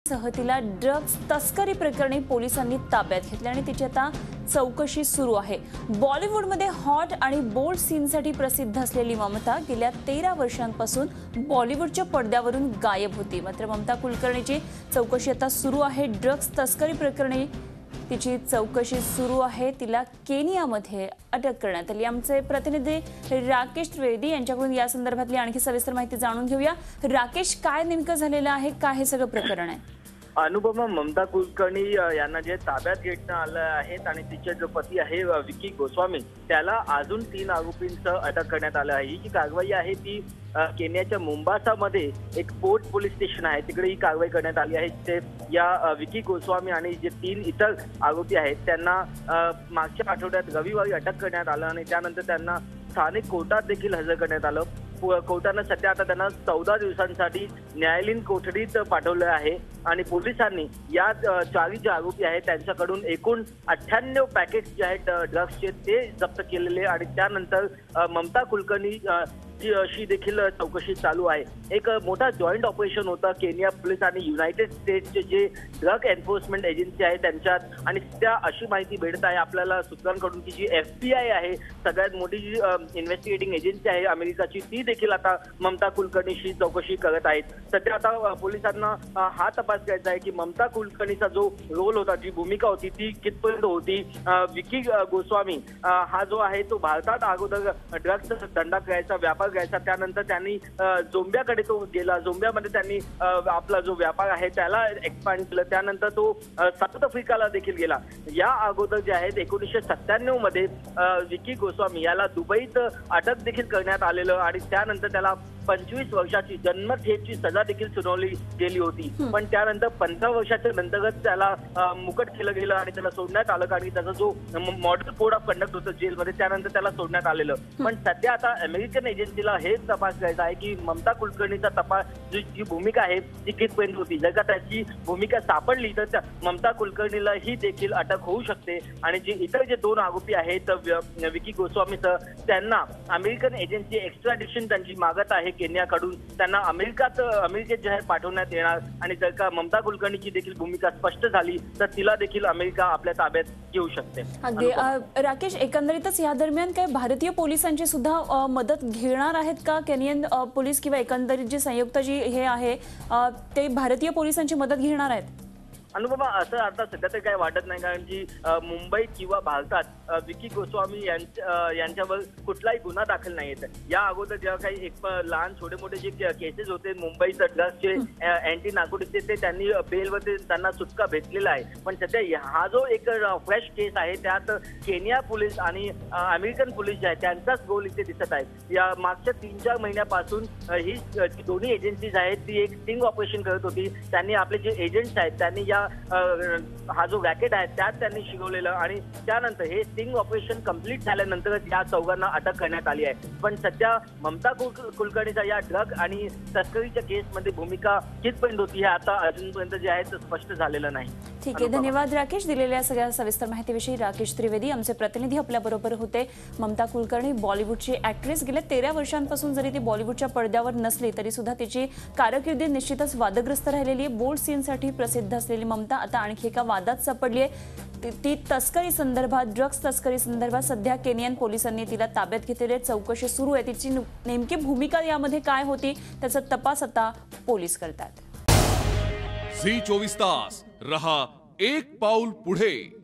सह तिला ड्रग्ज तस्करी प्रकरणी पोलिसांनी ताब्यात घेतले आणि तिची आता चौकशी सुरू आहे। बॉलिवूडमध्ये हॉट आणि बोल्ड सीनसाठी प्रसिद्ध असलेली ममता गेल्या 13 वर्षांपासून बॉलिवूडच्या पडद्यावरून गायब होती। मात्र ममता कुलकर्णीची चौकशी आता सुरू आहे। ड्रग्ज तस्करी प्रकरणी तिची चौकशी सुरू आहे। तिला केनियामध्ये अटक करण्यात आली। आमचे प्रतिनिधी राकेश त्रिवेदी यांच्याकडून या संदर्भातली आणखी सविस्तर माहिती जाणून घेऊया। राकेश, काय नेमकं झालेलं आहे, काय हे सगळं प्रकरण आहे? अनुपमा, ममता कुलकर्णी यांना जे ताब्यात घेण्यात आलं आहे आणि तिचे जो पती आहे विकी गोस्वामी त्याला अजून 3 आरोपींचं अटक करण्यात आलं आहे। ही जी कारवाई आहे ती केनियाच्या मोम्बासामध्ये एक पोर्ट पोलीस स्टेशन आहे तिकडे ही कारवाई करण्यात आली आहे। ते या विकी गोस्वामी आणि जे 3 इतर आरोपी आहेत त्यांना मागच्या आठवड्यात रविवारी अटक करण्यात आलं आणि त्यानंतर त्यांना स्थानिक कोर्टात देखील हजर करण्यात आलं। कोर्टानं सध्या आता त्यांना 14 दिवसांसाठी न्यायालयीन कोठडीत पाठवलं आहे आणि पोलिसांनी या 4 जे आरोपी आहेत त्यांच्याकडून एकूण 98 पॅकेट्स जे आहेत ड्रग्सचे ते जप्त केलेले आणि त्यानंतर ममता कुलकर्णी ची देखील चौकशी चालू आहे। एक मोठा जॉईंट ऑपरेशन होता केनिया पोलीस आणि युनायटेड स्टेट्सचे जे ड्रग एन्फोर्समेंट एजन्सी आहे त्यांच्यात आणि त्या अशी माहिती भेटत आहे आपल्याला सूत्रांकडून की जी FBI आहे सगळ्यात मोठी जी इन्व्हेस्टिगेटिंग एजन्सी आहे अमेरिकाची ती देखील आता ममता कुलकर्णीशी चौकशी करत आहेत। सध्या आता पोलिसांना हा तपास करायचा आहे की ममता कुलकर्णीचा जो रोल होता, जी भूमिका होती ती कितपर्यंत होती। विकी गोस्वामी हा जो आहे तो भारतात अगोदर ड्रग्सचा धंदा करायचा, व्यापार करायचा, त्यानंतर त्यांनी झोंबियाकडे तो गेला। झोंबियामध्ये त्यांनी आपला जो व्यापार आहे त्याला एक्सपांड केलं, त्यानंतर तो साऊथ आफ्रिकाला देखील गेला। या अगोदर जे आहेत 1997 मध्ये विकी गोस्वामी याला दुबईत अटक देखील करण्यात आलेलं आणि त्यानंतर त्याला 25 वर्षाची जन्मठेपची सजा देखील सुनावली गेली होती। पण त्यानंतर 15 वर्षाच्या नंतरच त्याला मुकट केलं गेलं आणि त्याला सोडण्यात आलं कारण त्याचा जो मॉडेल कोड ऑफ कंडक्ट होतं जेलमध्ये त्यानंतर त्याला सोडण्यात आलेलं। पण सध्या आता अमेरिकन एजन्सीला हेच तपास करायचा आहे की ममता कुलकर्णीचा तपास जी भूमिका आहे ती कितपर्यंत होती। जर का त्याची भूमिका सापडली तर ममता कुलकर्णीला ही देखील अटक होऊ शकते आणि जे इतर जे 2 आरोपी आहेत विकी गोस्वामीचं त्यांना अमेरिकन एजन्सी एक्स्ट्राडिशन त्यांची मागत आहे केनियाकडून, त्यांना अमेरिकेत जाहीर पाठवण्यात येणार आणि जर का ममता कुलकर्णीची देखील भूमिका स्पष्ट झाली तर तिला देखील अमेरिका आपल्या ताब्यात घेऊ शकते। अगदी राकेश, एकंदरीतच या दरम्यान काय भारतीय पोलिसांची सुद्धा मदत घेणार आहेत का केनियन पोलीस किंवा एकंदरीत जी संयुक्त जी हे आहे ते भारतीय पोलिसांची मदत घेणार आहेत? अनुपमा, असं आता सध्या तर काही वाटत नाही कारण की मुंबईत किंवा भारतात विकी गोस्वामी यांच्यावर कुठलाही गुन्हा दाखल नाही आहे। या अगोदर जेव्हा काही एक लहान छोटे मोठे जे केसेस होते मुंबईत ड्रग्सचे अँटी नार्कोटिक्सचे ते त्यांनी बेलवर त्यांना सुटका भेटलेला आहे। पण सध्या हा जो एक फ्रेश केस आहे त्यात केनिया पोलीस आणि अमेरिकन पोलीस जे आहेत त्यांचाच रोल इथे दिसत आहे। या मागच्या 3-4 महिन्यापासून ही दोन्ही एजन्सीज आहेत ती एक स्टिंग ऑपरेशन करत होती। त्यांनी आपले जे एजंट्स आहेत त्यांनी हा जो रॅकेट आहे त्यात त्यांनी शिकवलेलं आणि त्यानंतर हे स्टिंग ऑपरेशन कंप्लीट झाल्यानंतरच या चौघांना अटक करण्यात आली आहे। पण सध्या ममता कुलकर्णीचा या ड्रग आणि तस्करीच्या केसमध्ये भूमिका कितपर्यंत होती हे आता अजूनपर्यंत जे आहे ते स्पष्ट झालेलं नाही। ठीक आहे, धन्यवाद राकेश दिलेल्या सगळ्या सविस्तर माहितीविषयी। राकेश त्रिवेदी आमचे प्रतिनिधी आपल्या बरोबर होते। ममता कुलकर्णी बॉलिवूडची ॲक्ट्रेस, गेल्या 13 वर्षांपासून जरी ती बॉलिवूडच्या पडद्यावर नसली तरी सुद्धा तिची कारकिर्दी निश्चितच वादग्रस्त राहिलेली आहे। बोल्ड सीनसाठी प्रसिद्ध असलेली ममता आता आणखी एका वादात सापडली आहे। ती तस्करी संदर्भात, ड्रग्स तस्करी संदर्भात सध्या केनियन पोलिसांनी तिला ताब्यात घेतलेली आहे। चौकशी सुरू आहे। तिची नेमकी भूमिका यामध्ये काय होती त्याचा तपास आता पोलीस करतात। झी 24 तास रहा एक पाऊल पुढे।